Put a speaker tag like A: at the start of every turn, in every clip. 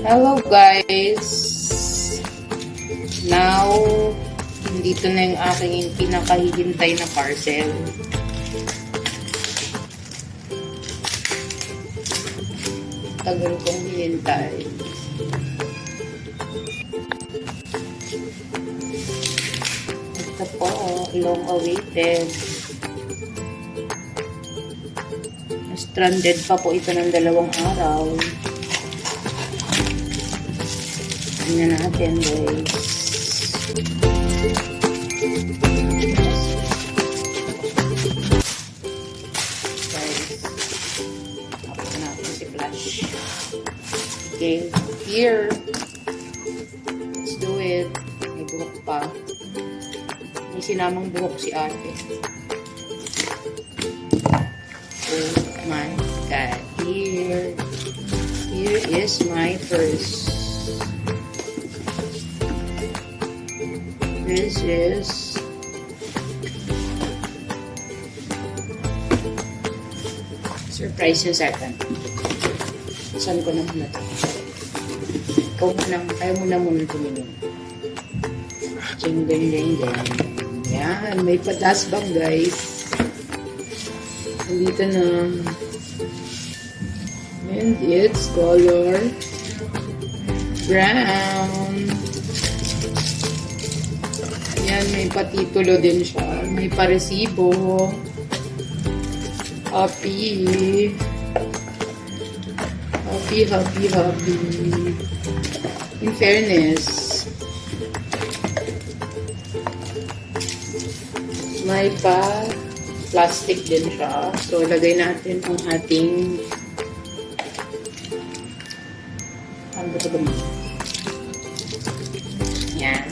A: Hello guys! Now, dito na yung aking pinakahihintay na parcel. Tagal kong hinintay. Ito po, long awaited. Stranded pa po ito ng 2 araw. Tingnan natin guys. Tapos natin si Flash. Okay, here. Let's do it. May buhok pa. May sinamang buhok si ate. Oh my God. Here is my purse. This is surprise yung second. Saan ko naman na ito? Ikaw mo nang, ayaw mo na muna tumingin. Jing, ding, ding, ding. Yan, may padasbang guys. Nandito na. And it's color brown. Yan, may patitulo din siya. May paresibo. Happy. Happy, happy, happy. In fairness, may plastic din siya. So, lagay natin ang ating ano ba ito ba? Yan.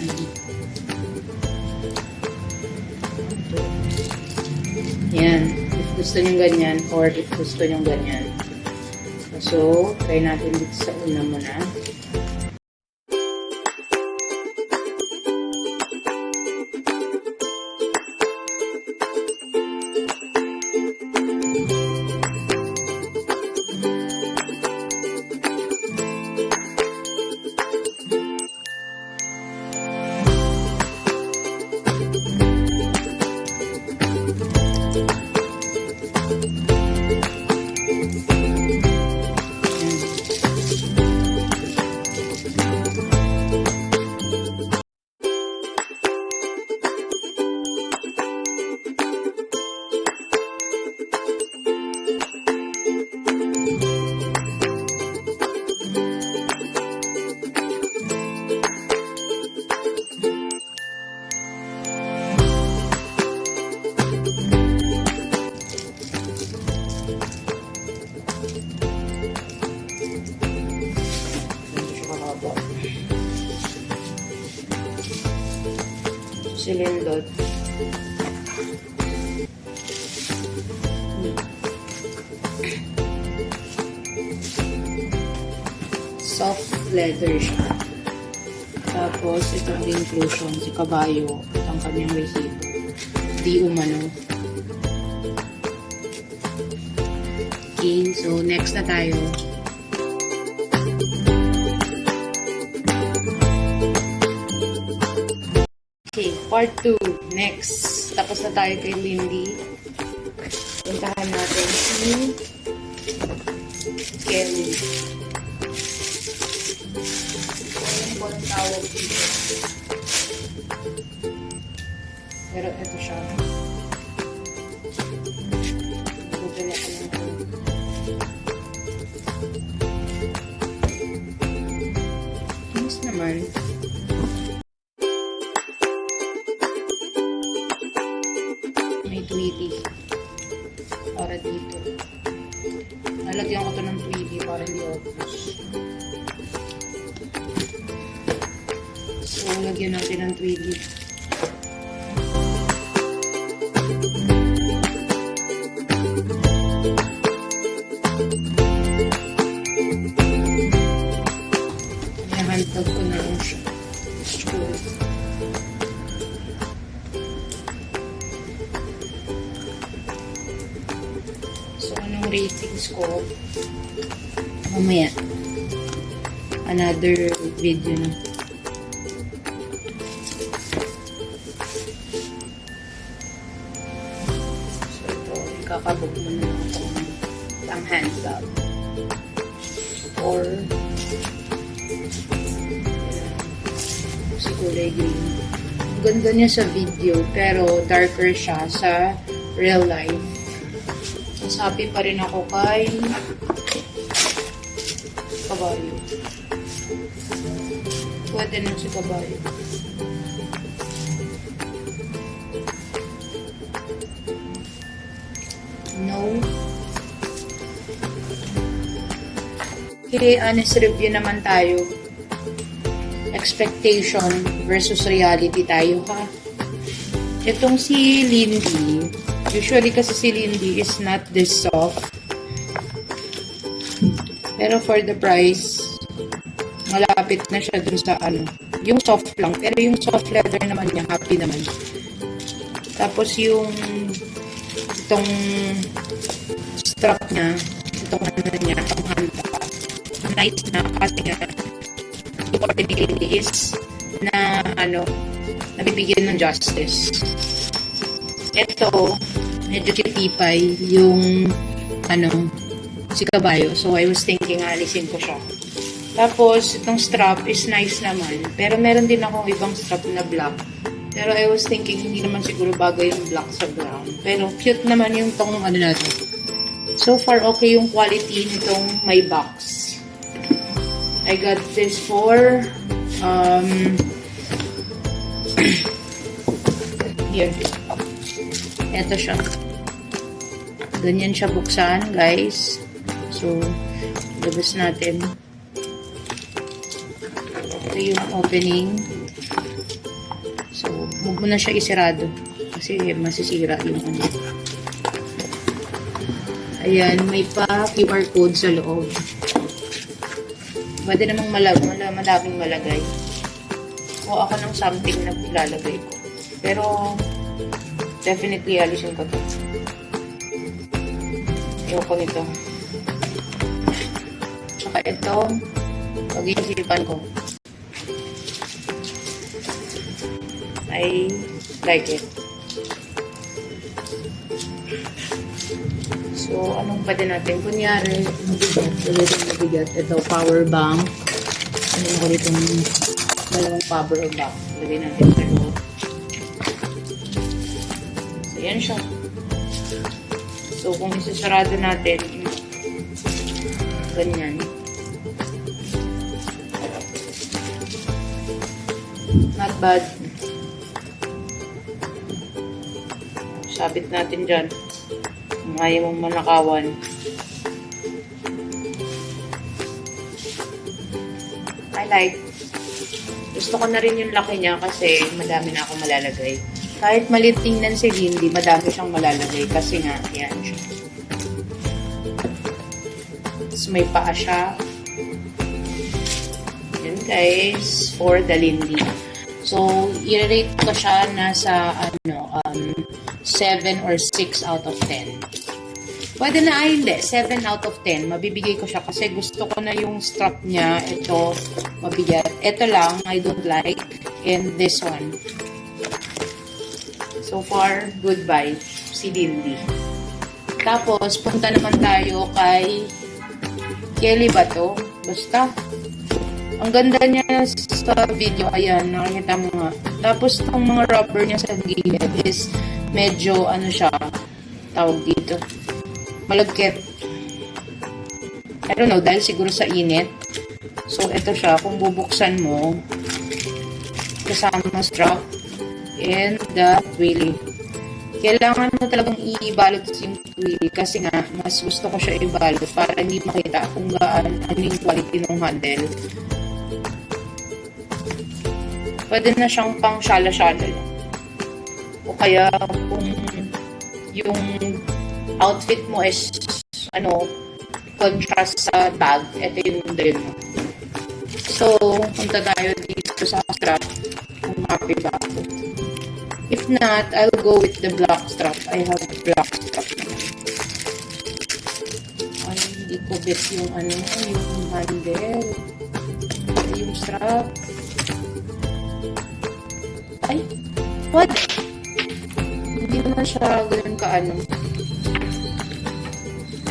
A: Yan. If gusto nyo ganyan or if gusto nyo ganyan. So, try natin dito sa una muna. Silindot. Soft leather siya. Tapos, itong inclusion, si kabayo, ang kanyang resibo. Di umano. Okay, so next na tayo. Okay, part 2. Next. Tapos na tayo kay Lindy. Puntahan natin si Kelly. Ano po ang tawag dito? Pero ito siya. Buto na ko lang. Kinis naman. Tweety para dito. Nalagyan ko to ng tweety para hindi obvious. So, lagyan natin ng tweety. Nahantag ko na lang siya. So, anong ratings ko? Mamaya. another video na. So ito, ikakabog mo na lang itong ang handbag. Or kulay green. Ang ganda niya sa video, pero darker siya sa real life. Mas happy pa rin ako kay kabayo. Pwede na si kabayo. No. Okay, honest review naman tayo. Expectation versus reality tayo, ha? Itong si Lindy, usually kasi si Lindy is not this soft. Pero for the price, malapit na siya dun sa yung soft lang. Pero yung soft leather naman niya, happy naman. Tapos yung itong strap niya, itong niya, itong handa, nice na kasi nga opportunity is na nabibigyan ng justice. Ito, medyo kitipay yung si kabayo. So, I was thinking alisin ko siya. Tapos, itong strap is nice naman. Pero meron din akong ibang strap na black. Pero I was thinking, hindi naman siguro bagay yung black sa brown. Pero cute naman yung tong natin. So far, okay yung quality nitong my box. I got this for here. Ito siya. Ganyan siya buksan, guys. So, labas natin. Ito yung opening. So, huwag mo na siya isirado. Kasi masisira yung Ayan, may pa QR code sa loob. Pwede namang malabing malagay. O ako ng something na ilalagay ko. Pero, definitely alisin ko to. Ayoko nito. Tsaka ito, pag-iisipan ko. I like it. So, anong pwede natin? Kunyari, mabigat. Ito, power bank. Ano ko ditong dalawang power bank. Lagay natin sa loob. So, yan siya. So, kung isasarado natin, ganyan. Not bad. Sabit natin dyan. Kung ayaw mong manakawan. I like. Gusto ko na rin yung laki niya kasi madami na akong malalagay. Kahit maliit tingnan si Lindy, madami siyang malalagay kasi nga, yan siya. Tapos may paa siya. Yan guys, for the Lindy. So, i-rate ko siya nasa 7 or 6 out of 10. Pwede na hindi, 7 out of 10. Mabibigay ko siya kasi gusto ko na yung strap niya. Ito, mabigat. Ito lang, I don't like. And this one. So far, goodbye. Si Lindy. Tapos, punta naman tayo kay Kelly ba to? Basta. Ang ganda niya sa video. Ayan, nakikita mo nga. Tapos, itong mga rubber niya sa gilid is medyo, siya, tawag dito. Malagkit. I don't know, dahil siguro sa init. So, ito siya. Kung bubuksan mo, kasama strap and the twilly. Kailangan mo talagang i-balot yung twilly kasi nga, mas gusto ko siya i-balot para hindi makita kung ano yung quality ng handle. Pwede na siyang pang shala-shala lang. O kaya, kung yung outfit mo is contrast sa bag, ito yung din mo. So, punta tayo dito sa strap kung happy ba ako. If not, I'll go with the black strap. I have black strap naman. Ay, hindi ko bet yung yung handle. Sarap. Ay, what? Hindi naman siya ganun kaano.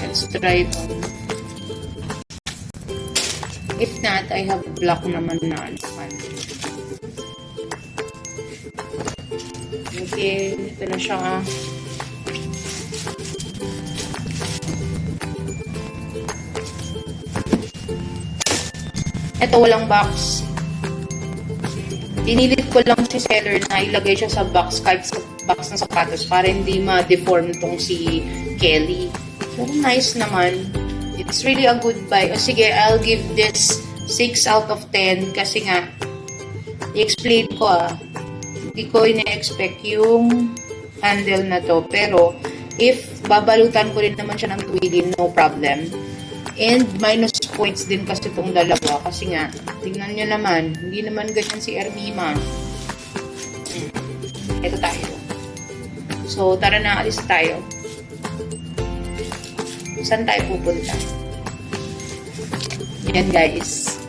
A: Let's try it on. If not, I have black naman na ano. Okay, ito na siya. Ito, walang box. Dinilit ko lang si seller na ilagay siya sa box, kahit sa box ng sapatos, para hindi ma-deform tong si Kelly. So, nice naman. It's really a good buy. O sige, I'll give this 6 out of 10 kasi nga, i-explain ko hindi ko ina-expect yung handle na to. Pero, if babalutan ko rin naman siya ng twilin, no problem. And minus points din kasi itong dalawa. Kasi nga, tingnan nyo naman, hindi naman ganyan si Ermima. Ito tayo. So, tara na, alis tayo. Saan tayo pupunta? Yan guys.